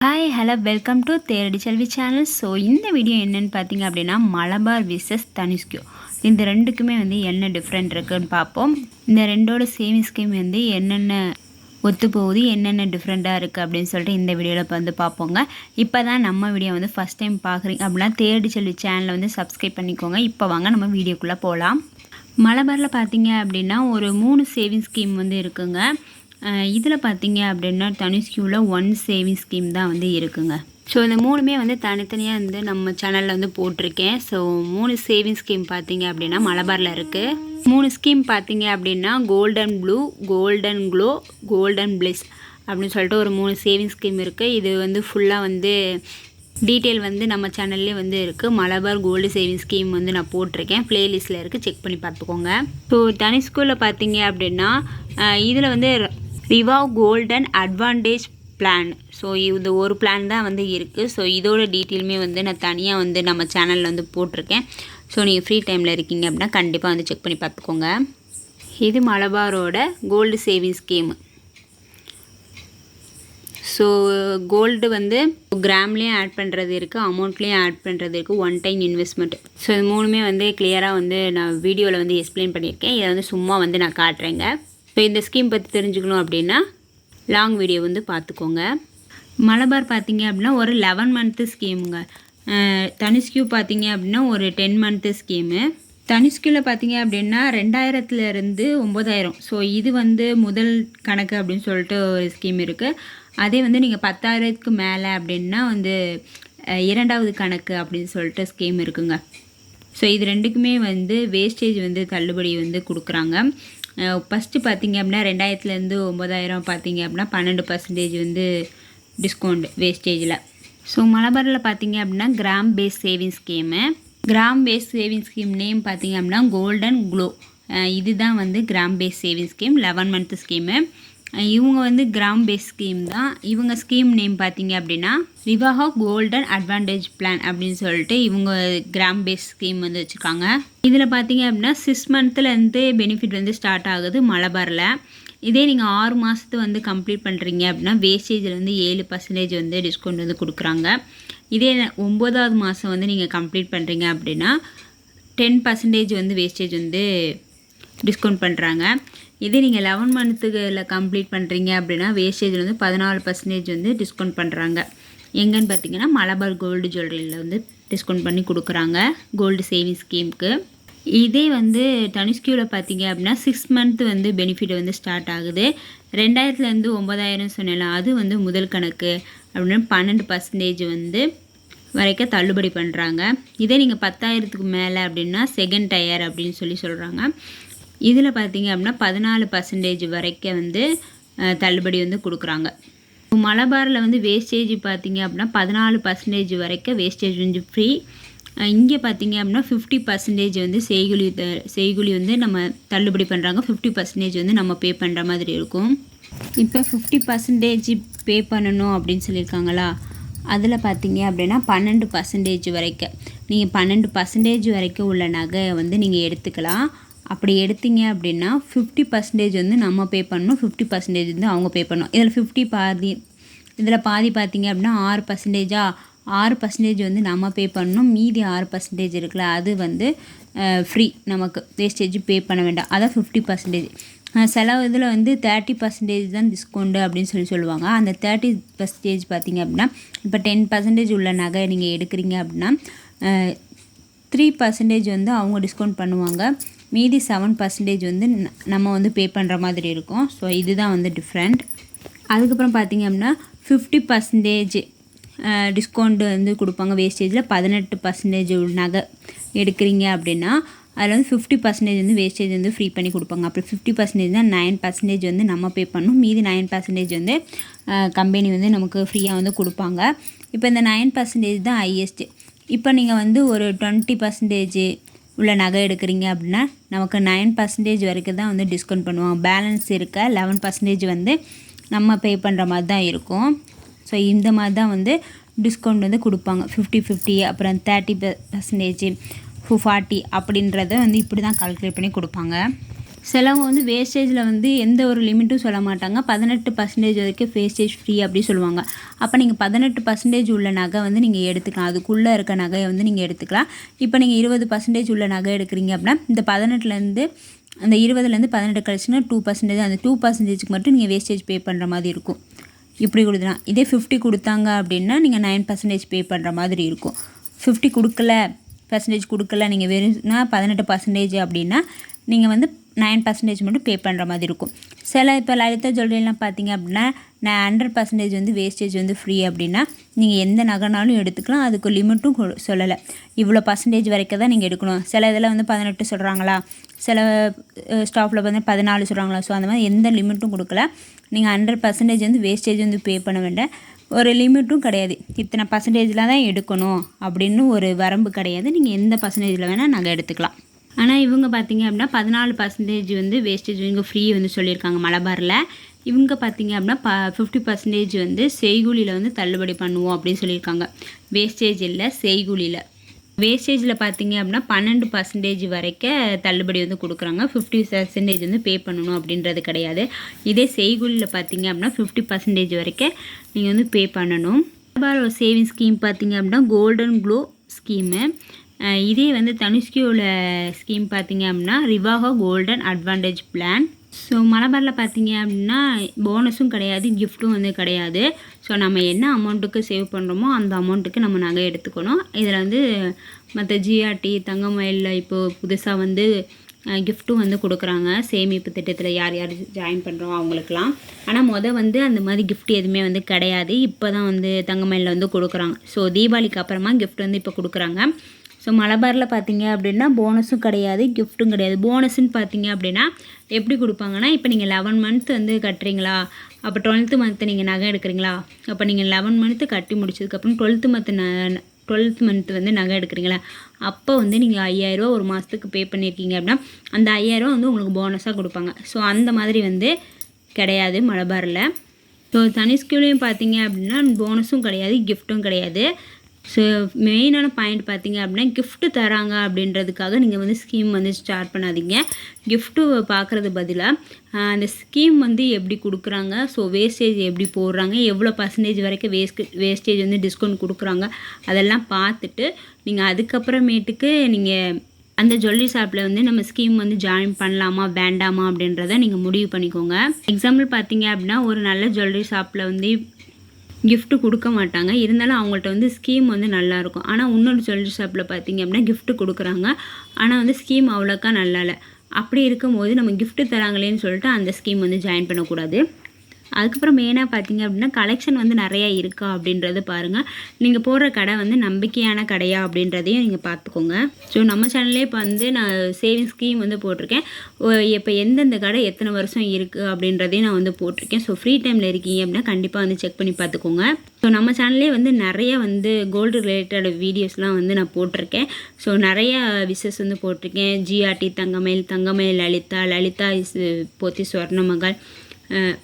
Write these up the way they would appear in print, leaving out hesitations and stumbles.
Hi hello welcome to Theradi Selvi channel. So இந்த video என்னென்னு பார்த்தீங்க அப்படின்னா மலபார் விசஸ் தனிஷ்கு இந்த ரெண்டுக்குமே என்ன டிஃப்ரெண்ட் இருக்குதுன்னு பார்ப்போம். இந்த ரெண்டோட சேவிங் ஸ்கீம் என்னென்ன ஒத்து போகுது, என்னென்ன டிஃப்ரெண்ட்டாக இருக்குது அப்படின்னு சொல்லிட்டு இந்த வீடியோவில் பார்ப்போங்க. இப்போ தான் நம்ம வீடியோ ஃபஸ்ட் டைம் பார்க்குறீங்க அப்படின்னா தேரடி செல்வி சேனலை சப்ஸ்கிரைப் பண்ணிக்கோங்க. இப்போ வாங்க நம்ம வீடியோக்குள்ளே போகலாம். மலபாரில் பார்த்தீங்க அப்படின்னா ஒரு 3 சேவிங் ஸ்கீம் இருக்குங்க. இதில் பார்த்தீங்க அப்படின்னா தனிஷ்குவில் 1 சேவிங் ஸ்கீம் தான் இருக்குங்க. ஸோ இந்த 3மே தனித்தனியாக நம்ம சேனலில் போட்டிருக்கேன். ஸோ 3 சேவிங் ஸ்கீம் பார்த்தீங்க அப்படின்னா மலபாரில் இருக்குது. 3 ஸ்கீம் பார்த்தீங்க அப்படின்னா golden blue, golden glow, golden bliss அப்படின்னு சொல்லிட்டு ஒரு 3 சேவிங் ஸ்கீம் இருக்குது. இது ஃபுல்லாக டீட்டெயில் நம்ம சேனல்லே இருக்குது. மலபார் கோல்டு சேவிங் ஸ்கீம் நான் போட்டிருக்கேன், ப்ளேலிஸ்ட்டில் இருக்குது, செக் பண்ணி பார்த்துக்கோங்க. ஸோ தனிஷ்குவில் பார்த்தீங்க அப்படின்னா இதில் ரிவாவ் கோல்டன் அட்வான்டேஜ் பிளான். ஸோ இது ஒரு பிளான் தான் இருக்குது. ஸோ இதோட டீட்டெயிலுமே நான் தனியாக நம்ம சேனலில் போட்டிருக்கேன். ஸோ நீங்கள் ஃப்ரீ டைமில் இருக்கீங்க அப்படின்னா கண்டிப்பாக செக் பண்ணி பார்த்துக்கோங்க. இது மலபாரோட gold saving scheme. So gold கிராம்லேயும் ஆட் பண்ணுறது இருக்குது, அமௌண்ட்லேயும் ஆட் பண்ணுறது இருக்குது, ஒன் டைம் இன்வெஸ்ட்மெண்ட். ஸோ இது 3மே கிளியராக நான் வீடியோவில் எக்ஸ்பிளைன் பண்ணியிருக்கேன். இதை சும்மா நான் காட்டுறேங்க. ஸோ இந்த ஸ்கீம் பற்றி தெரிஞ்சுக்கணும் அப்படின்னா லாங் வீடியோ பார்த்துக்கோங்க. மலபார் பார்த்தீங்க அப்படின்னா ஒரு 11 மந்த்து ஸ்கீமுங்க. தனிஷ்கு பார்த்தீங்க அப்படின்னா ஒரு 10 மந்த்து ஸ்கீமு. தனிஷ்குவில் பார்த்தீங்க அப்படின்னா 2000லேருந்து 9000. ஸோ இது முதல் கணக்கு அப்படின்னு சொல்லிட்டு ஒரு ஸ்கீம் இருக்குது. அதே நீங்கள் 10,000க்கு மேலே அப்படின்னா இரண்டாவது கணக்கு அப்படின்னு சொல்லிட்டு ஸ்கீம் இருக்குங்க. ஸோ இது ரெண்டுக்குமே வேஸ்டேஜ் தள்ளுபடி கொடுக்குறாங்க. ஃபஸ்ட்டு பார்த்தீங்க அப்படின்னா 2000லேருந்து 9000 பார்த்தீங்க அப்படின்னா 12% டிஸ்கவுண்ட் வேஸ்டேஜில். ஸோ மலபாரில் பார்த்தீங்க அப்படின்னா gram base saving scheme. Gram base saving scheme name பார்த்தீங்க அப்படின்னா கோல்டன் க்ளோ. இதுதான் gram base saving scheme, 11 month scheme. இவங்க கிராம் பேஸ் ஸ்கீம் தான். இவங்க ஸ்கீம் நேம் பார்த்தீங்க அப்படின்னா ரிவாஹோ கோல்டன் அட்வான்டேஜ் பிளான் அப்படின்னு சொல்லிட்டு இவங்க கிராம் பேஸ் ஸ்கீம் வச்சுருக்காங்க. இதில் பார்த்தீங்க அப்படின்னா 6 மந்த்துலேருந்து பெனிஃபிட் ஸ்டார்ட் ஆகுது மலபாரில். இதே நீங்கள் 6 மாதத்து கம்ப்ளீட் பண்ணுறீங்க அப்படின்னா வேஸ்டேஜில் 7% டிஸ்கவுண்ட் கொடுக்குறாங்க. இதே 9வது மாதம் நீங்கள் கம்ப்ளீட் பண்ணுறீங்க அப்படின்னா 10% வேஸ்டேஜ் டிஸ்கவுண்ட் பண்ணுறாங்க. இதே நீங்கள் 11 மந்த்துகளில் கம்ப்ளீட் பண்ணுறீங்க அப்படின்னா வேஸ்டேஜில் 14% டிஸ்கவுண்ட் பண்ணுறாங்க. எங்கன்னு பார்த்தீங்கன்னா மலபார் கோல்டு ஜுவல்லரியில் டிஸ்கவுண்ட் பண்ணி கொடுக்குறாங்க கோல்டு சேவிங் ஸ்கீமுக்கு. இதே தனிஷ்குவில் பார்த்தீங்க அப்படின்னா 6 மந்த்து பெனிஃபிட் ஸ்டார்ட் ஆகுது. 2000லேருந்து 9000 சொன்னேன், அது முதல் கணக்கு அப்படின்னு 12% வரைக்கும் தள்ளுபடி பண்ணுறாங்க. இதே நீங்கள் 10,000க்கு மேலே அப்படின்னா செகண்ட் டயர் அப்படின்னு சொல்கிறாங்க. இதில் பார்த்தீங்க அப்படின்னா 14% வரைக்கும் தள்ளுபடி கொடுக்குறாங்க. மலபாரில் வேஸ்டேஜ் பார்த்தீங்க அப்படின்னா 14% வரைக்கும் வேஸ்டேஜ் ஃப்ரீ. இங்கே பார்த்தீங்க அப்படின்னா 50% செய்குலி நம்ம தள்ளுபடி பண்ணுறாங்க. 50% நம்ம பே பண்ணுற மாதிரி இருக்கும். இப்போ 50% பே பண்ணணும் அப்படின்னு சொல்லியிருக்காங்களா, அதில் பார்த்தீங்க அப்படின்னா 12% வரைக்கும் நீங்கள் 12% வரைக்கும் உள்ள நகை நீங்கள் எடுத்துக்கலாம். அப்படி எடுத்தீங்க அப்படின்னா 50% நம்ம பே பண்ணணும், 50% அவங்க பே பண்ணணும். இதில் 50 பாதி, இதில் பாதி பார்த்தீங்க அப்படின்னா 6%. 6% நம்ம பே பண்ணணும், மீதி 6% இருக்குல்ல அது ஃப்ரீ, நமக்கு வேஸ்டேஜ் பே பண்ண வேண்டாம். அதான் 50%. சில இதில் 30% தான் டிஸ்கவுண்ட்டு அப்படின்னு சொல்லுவாங்க. அந்த 30% பார்த்தீங்க அப்படின்னா இப்போ 10% உள்ள நகை நீங்கள் எடுக்கிறீங்க அப்படின்னா 3% அவங்க டிஸ்கவுண்ட் பண்ணுவாங்க, மீதி 7% நம்ம பே பண்ணுற மாதிரி இருக்கும். ஸோ இதுதான் டிஃப்ரெண்ட். அதுக்கப்புறம் பார்த்தீங்க அப்படின்னா 50% டிஸ்கவுண்ட் கொடுப்பாங்க வேஸ்டேஜில். 18% நகை எடுக்கிறீங்க அப்படின்னா அதில் 50% வேஸ்டேஜ் ஃப்ரீ பண்ணி கொடுப்பாங்க. அப்புறம் 50% தான் 9% நம்ம பே பண்ணணும், மீதி 9% கம்பெனி நமக்கு ஃப்ரீயாக கொடுப்பாங்க. இப்போ இந்த 9% தான் ஹையஸ்ட்டு. இப்போ நீங்கள் ஒரு 20% உள்ள நகை எடுக்கிறீங்க அப்படின்னா நமக்கு 9% வரைக்கும் தான் டிஸ்கவுண்ட் பண்ணுவாங்க. பேலன்ஸ் இருக்க 11% நம்ம பே பண்ணுற மாதிரி தான் இருக்கும். ஸோ இந்த மாதிரி தான் டிஸ்கவுண்ட் கொடுப்பாங்க. 50-50, அப்புறம் 30%, 40 அப்படின்றத இப்படி தான் கால்குலேட் பண்ணி கொடுப்பாங்க. சிலவங்க வந்து வேஸ்டேஜில் வந்து எந்த ஒரு லிமிட்டும் சொல்ல மாட்டாங்க. 18% வரைக்கும் வேஸ்டேஜ் ஃப்ரீ அப்படி சொல்லுவாங்க. அப்போ நீங்கள் 18% உள்ள நகை வந்து நீங்கள் எடுத்துக்கலாம். அதுக்குள்ளே இருக்க நகையை வந்து நீங்கள் எடுத்துக்கலாம். இப்போ நீங்கள் 20% உள்ள நகை எடுக்கிறீங்க அப்படின்னா இந்த 18லேருந்து அந்த 20லேருந்து 18 கழிச்சுன்னா 2%, அந்த 2%க்கு மட்டும் நீங்கள் வேஸ்டேஜ் பே பண்ணுற மாதிரி இருக்கும். இப்படி கொடுக்கலாம். இதே 50 கொடுத்தாங்க அப்படின்னா நீங்கள் 9% பே பண்ணுற மாதிரி இருக்கும். 50 கொடுக்கல நீங்கள் வெறும்னா 18% அப்படின்னா நீங்கள் வந்து 9% மட்டும் பே பண்ணுற மாதிரி இருக்கும். சில இப்போ லலிதா ஜுவல்லரிலாம் பார்த்தீங்க அப்படின்னா 100% வந்து வேஸ்டேஜ் வந்து ஃப்ரீ அப்படின்னா நீங்கள் எந்த நகைனாலும் எடுத்துக்கலாம். அதுக்கு லிமிட்டும் சொல்லலை. இவ்வளோ பர்சன்டேஜ் வரைக்கும் தான் நீங்கள் எடுக்கணும். சில இதில் வந்து 18 சொல்கிறாங்களா, சில ஸ்டாப்பில் வந்து 14 சொல்கிறாங்களா. ஸோ அந்த மாதிரி எந்த லிமிட்டும் கொடுக்கல. நீங்கள் 100% வந்து வேஸ்டேஜ் வந்து பே பண்ண வேண்டாம். ஒரு லிமிட்டும் கிடையாது. இத்தனை பர்சன்டேஜில் தான் எடுக்கணும் அப்படின்னு ஒரு வரம்பு கிடையாது. நீங்கள் எந்த பர்சன்டேஜில் வேணால் நகை எடுத்துக்கலாம். ஆனால் இவங்க பார்த்தீங்க அப்படின்னா 14% வந்து வேஸ்டேஜ் இவங்க ஃப்ரீ வந்து சொல்லியிருக்காங்க மலபாரில். இவங்க பார்த்தீங்க அப்படின்னா 50% வந்து செய்கூலியில் வந்து தள்ளுபடி பண்ணுவோம் அப்படின்னு சொல்லியிருக்காங்க. வேஸ்டேஜ் இல்லை, செய்கூலியில். வேஸ்டேஜில் பார்த்தீங்க அப்படின்னா 12% வரைக்கும் தள்ளுபடி வந்து கொடுக்குறாங்க. 50% வந்து பே பண்ணணும் அப்படின்றது கிடையாது. இதே செய்கூலியில் பார்த்தீங்க அப்படின்னா 50% வரைக்கும் நீங்கள் வந்து பே பண்ணணும். மலபார் சேவிங் ஸ்கீம் பார்த்தீங்க அப்படின்னா கோல்டன் க்ளோ ஸ்கீமு. இதே வந்து தனுஷ்கியோட ஸ்கீம் பார்த்தீங்க அப்படின்னா ரிவாகா கோல்டன் அட்வான்டேஜ் பிளான். ஸோ மலபாரில் பார்த்தீங்க அப்படின்னா போனஸும் கிடையாது, கிஃப்ட்டும் வந்து கிடையாது. ஸோ நம்ம என்ன அமௌண்ட்டுக்கு சேவ் பண்ணுறோமோ அந்த அமௌண்ட்டுக்கு நம்ம நகை எடுத்துக்கணும். இதில் வந்து மற்ற ஜிஆர்டி தங்கமயிலில் இப்போது புதுசாக வந்து கிஃப்ட்டும் வந்து கொடுக்குறாங்க. சேமிப்பு திட்டத்தில் யார் யார் ஜாயின் பண்ணுறோம் அவங்களுக்குலாம். ஆனால் வந்து அந்த மாதிரி கிஃப்ட் எதுவுமே வந்து கிடையாது. இப்போ தான் வந்து தங்கமயிலில் வந்து கொடுக்குறாங்க. ஸோ தீபாவளிக்கு அப்புறமா கிஃப்ட் வந்து இப்போ கொடுக்குறாங்க. ஸோ மலபாரில் பார்த்தீங்க அப்படின்னா போனஸும் கிடையாது, கிஃப்ட்டும் கிடையாது. போனஸ்ன்னு பார்த்தீங்க அப்படின்னா எப்படி கொடுப்பாங்கன்னா, இப்போ நீங்கள் 11 மந்த் வந்து கட்டுறீங்களா, அப்போ 12th மந்த்து நீங்கள் நகை எடுக்கிறீங்களா, அப்போ நீங்கள் 11 மந்த்து கட்டி முடிச்சதுக்கப்புறம் 12th மந்த் வந்து நகை எடுக்கிறீங்களா, அப்போ வந்து நீங்கள் 5000 ரூபா ஒரு மாதத்துக்கு பே பண்ணியிருக்கீங்க அப்படின்னா அந்த 5000 ரூபா வந்து உங்களுக்கு போனஸாக கொடுப்பாங்க. ஸோ அந்த மாதிரி வந்து கிடையாது மலபாரில். ஸோ தனிஷ்கிலையும் பார்த்தீங்க அப்படின்னா போனஸும் கிடையாது, கிஃப்ட்டும் கிடையாது. ஸோ மெயினான பாயிண்ட் பார்த்தீங்க அப்படின்னா கிஃப்ட்டு தராங்க அப்படின்றதுக்காக நீங்கள் வந்து ஸ்கீம் வந்து ஸ்டார்ட் பண்ணாதீங்க. கிஃப்ட்டு பார்க்குறது பதிலாக அந்த ஸ்கீம் வந்து எப்படி கொடுக்குறாங்க, ஸோ வேஸ்டேஜ் எப்படி போடுறாங்க, எவ்வளோ பர்சன்டேஜ் வரைக்கும் வேஸ்டேஜ் வந்து டிஸ்கவுண்ட் கொடுக்குறாங்க, அதெல்லாம் பார்த்துட்டு நீங்கள் அதுக்கப்புறமேட்டுக்கு நீங்கள் அந்த ஜுவல்லரி ஷாப்பில் வந்து நம்ம ஸ்கீம் வந்து ஜாயின் பண்ணலாமா வேண்டாமா அப்படின்றத நீங்கள் முடிவு பண்ணிக்கோங்க. எக்ஸாம்பிள் பார்த்தீங்க அப்படின்னா ஒரு நல்ல ஜுவல்லரி ஷாப்பில் வந்து கிஃப்ட்டு கொடுக்க மாட்டாங்க, இருந்தாலும் அவங்கள்ட்ட வந்து ஸ்கீம் வந்து நல்லாயிருக்கும். ஆனால் இன்னொரு ஜுவல்லரி ஷாப்பில் பார்த்தீங்க அப்படின்னா கிஃப்ட்டு கொடுக்குறாங்க, ஆனால் வந்து ஸ்கீம் அவ்வளோக்கா நல்லா இல்லை. அப்படி இருக்கும்போது நம்ம கிஃப்ட்டு தராங்களேன்னு சொல்லிட்டு அந்த ஸ்கீம் வந்து ஜாயின் பண்ணக்கூடாது. அதுக்கப்புறம் மெயினாக பார்த்தீங்க அப்படின்னா கலெக்ஷன் வந்து நிறையா இருக்கா அப்படின்றது பாருங்கள். நீங்கள் போடுற கடை வந்து நம்பிக்கையான கடையா அப்படின்றதையும் நீங்கள் பார்த்துக்கோங்க. ஸோ நம்ம சேனல்லே இப்போ வந்து நான் சேவிங் ஸ்கீம் வந்து போட்டிருக்கேன். இப்போ எந்தெந்த கடை எத்தனை வருஷம் இருக்குது அப்படின்றதையும் நான் வந்து போட்டிருக்கேன். ஸோ ஃப்ரீ டைமில் இருக்கீங்க அப்படின்னா கண்டிப்பாக வந்து செக் பண்ணி பார்த்துக்கோங்க. ஸோ நம்ம சேனல்லே வந்து நிறைய வந்து கோல்டு ரிலேட்டட் வீடியோஸ்லாம் வந்து நான் போட்டிருக்கேன். ஸோ நிறையா விஷஸ் வந்து போட்டிருக்கேன். ஜிஆர்டி தங்கமயில் லலிதா போத்தி ஸ்வர்ணமகள்,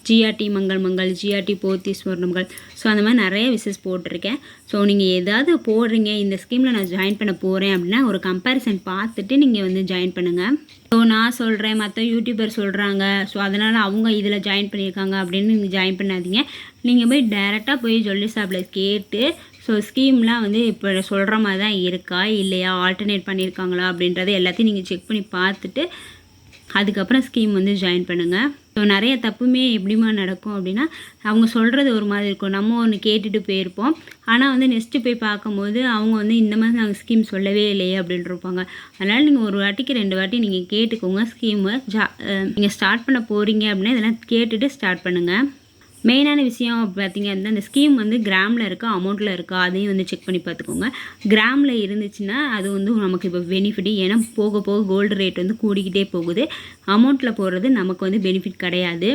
ஜிஆர்டி மங்கள், ஜிஆர்டி போத்தி ஸ்வர்ணமகள். ஸோ அந்த மாதிரி நிறைய விஷஸ் போட்டிருக்கேன். ஸோ நீங்கள் ஏதாவது போடுறீங்க, இந்த ஸ்கீமில் நான் ஜாயின் பண்ண போகிறேன் அப்படின்னா ஒரு கம்பேரிசன் பார்த்துட்டு நீங்கள் வந்து ஜாயின் பண்ணுங்கள். ஸோ நான் சொல்கிறேன், மற்ற யூடியூபர் சொல்கிறாங்க, ஸோ அதனால் அவங்க இதில் ஜாயின் பண்ணியிருக்காங்க அப்படின்னு நீங்கள் ஜாயின் பண்ணாதீங்க. நீங்கள் போய் டைரெக்டாக போய் ஜுவல்லரி ஷாப்பில் கேட்டு ஸோ ஸ்கீம்லாம் வந்து இப்போ சொல்கிற மாதிரி தான் இருக்கா இல்லையா, ஆல்டர்னேட் பண்ணியிருக்காங்களா அப்படின்றத எல்லாத்தையும் நீங்கள் செக் பண்ணி பார்த்துட்டு அதுக்கப்புறம் ஸ்கீம் வந்து ஜாயின் பண்ணுங்கள். ஸோ நிறைய தப்புமே எப்படிமா நடக்கும் அப்படின்னா அவங்க சொல்கிறது ஒரு மாதிரி இருக்கும், நம்ம ஒன்று கேட்டுட்டு போயிருப்போம், ஆனால் வந்து நெக்ஸ்ட்டு போய் பார்க்கும்போது அவங்க வந்து இந்த மாதிரி நாங்கள் ஸ்கீம் சொல்லவே இல்லையே அப்படின்ட்டு இருப்பாங்க. அதனால் நீங்கள் ஒரு வாட்டிக்கு 2 வாட்டி நீங்கள் கேட்டுக்கோங்க. ஸ்கீமை நீங்கள் ஸ்டார்ட் பண்ண போகிறீங்க அப்படின்னா இதெல்லாம் கேட்டுட்டு ஸ்டார்ட் பண்ணுங்கள். மெயினான விஷயம் பார்த்திங்க அப்படின்னா அந்த ஸ்கீம் வந்து கிராமில் இருக்கா அமௌண்ட்டில் இருக்கா அதையும் வந்து செக் பண்ணி பார்த்துக்கோங்க. கிராமில் இருந்துச்சுன்னா அது வந்து நமக்கு இப்போ பெனிஃபிட், ஏன்னா போக போக கோல்டு ரேட் வந்து கூடிக்கிட்டே போகுது. அமௌண்ட்டில் போடுறது நமக்கு வந்து பெனிஃபிட் கிடையாது.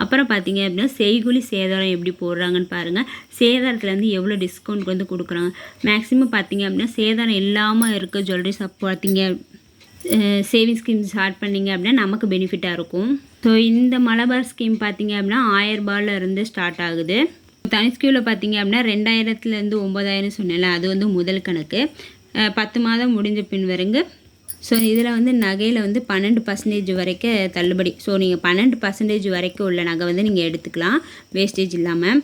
அப்புறம் பார்த்திங்க அப்படின்னா செய்கூலி சேதாரம் எப்படி போடுறாங்கன்னு பாருங்கள். சேதாரத்தில் வந்து எவ்வளோ டிஸ்கவுண்ட் வந்து கொடுக்குறாங்க. மேக்ஸிமம் பார்த்திங்க அப்படின்னா சேதாரம் இல்லாமல் இருக்க ஜுவல்லரி ஷாப் பார்த்திங்க சேவிங் ஸ்கீம் ஸ்டார்ட் பண்ணிங்க அப்படின்னா நமக்கு பெனிஃபிட்டாக இருக்கும். ஸோ இந்த மலபார் ஸ்கீம் பார்த்திங்க அப்படின்னா 1000 ரூபாயிலேருந்து ஸ்டார்ட் ஆகுது. தனிஷ்கியூவில் பார்த்திங்க அப்படின்னா 2000லேருந்து 9000 சொன்னேன்ல, அது வந்து முதல் கணக்கு. 10 மாதம் முடிஞ்ச பின் வருங்க ஸோ இதில் வந்து நகையில் வந்து 12% வரைக்கும் தள்ளுபடி. ஸோ நீங்கள் 12% வரைக்கும் உள்ள நகை வந்து நீங்கள் எடுத்துக்கலாம் வேஸ்டேஜ் இல்லாமல்.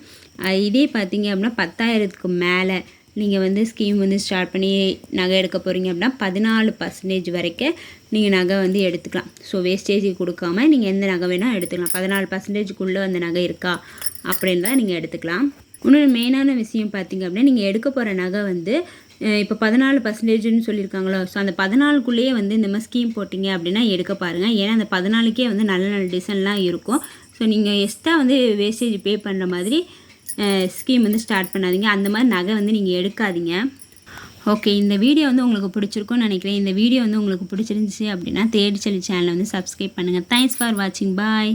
இதே பார்த்தீங்க அப்படின்னா 10,000க்கு மேலே நீங்கள் வந்து ஸ்கீம் வந்து ஸ்டார்ட் பண்ணி நகை எடுக்க போகிறீங்க அப்படின்னா 14% வரைக்கும் நீங்கள் நகை வந்து எடுத்துக்கலாம். ஸோ வேஸ்டேஜ் கொடுக்காமல் நீங்கள் எந்த நகை வேணால் எடுத்துக்கலாம். 14%க்குள்ளே அந்த நகை இருக்கா அப்படின்றத நீங்கள் எடுத்துக்கலாம். இன்னொரு மெயினான விஷயம் பார்த்திங்க அப்படின்னா நீங்கள் எடுக்க போகிற நகை வந்து இப்போ 14%ன்னு சொல்லியிருக்காங்களோ, ஸோ அந்த 14க்குள்ளேயே வந்து இந்த மாதிரி ஸ்கீம் போட்டிங்க அப்படின்னா எடுக்க பாருங்கள். ஏன்னா அந்த 14க்கே வந்து நல்ல நல்ல டிசைன்லாம் இருக்கும். ஸோ நீங்கள் எக்ஸ்ட்ரா வந்து வேஸ்டேஜ் பே பண்ணுற மாதிரி ஸ்கீம் வந்து ஸ்டார்ட் பண்ணாதீங்க. அந்த மாதிரி நகை வந்து நீங்கள் எடுக்காதீங்க. ஓகே, இந்த வீடியோ வந்து உங்களுக்கு பிடிச்சிருக்கும்னு நினைக்கிறேன். இந்த வீடியோ வந்து உங்களுக்கு பிடிச்சிருந்துச்சு அப்படின்னா தேடிச்செல்வி சேனலை வந்து சப்ஸ்கிரைப் பண்ணுங்கள். தேங்க்ஸ் ஃபார் வாட்சிங். பாய்.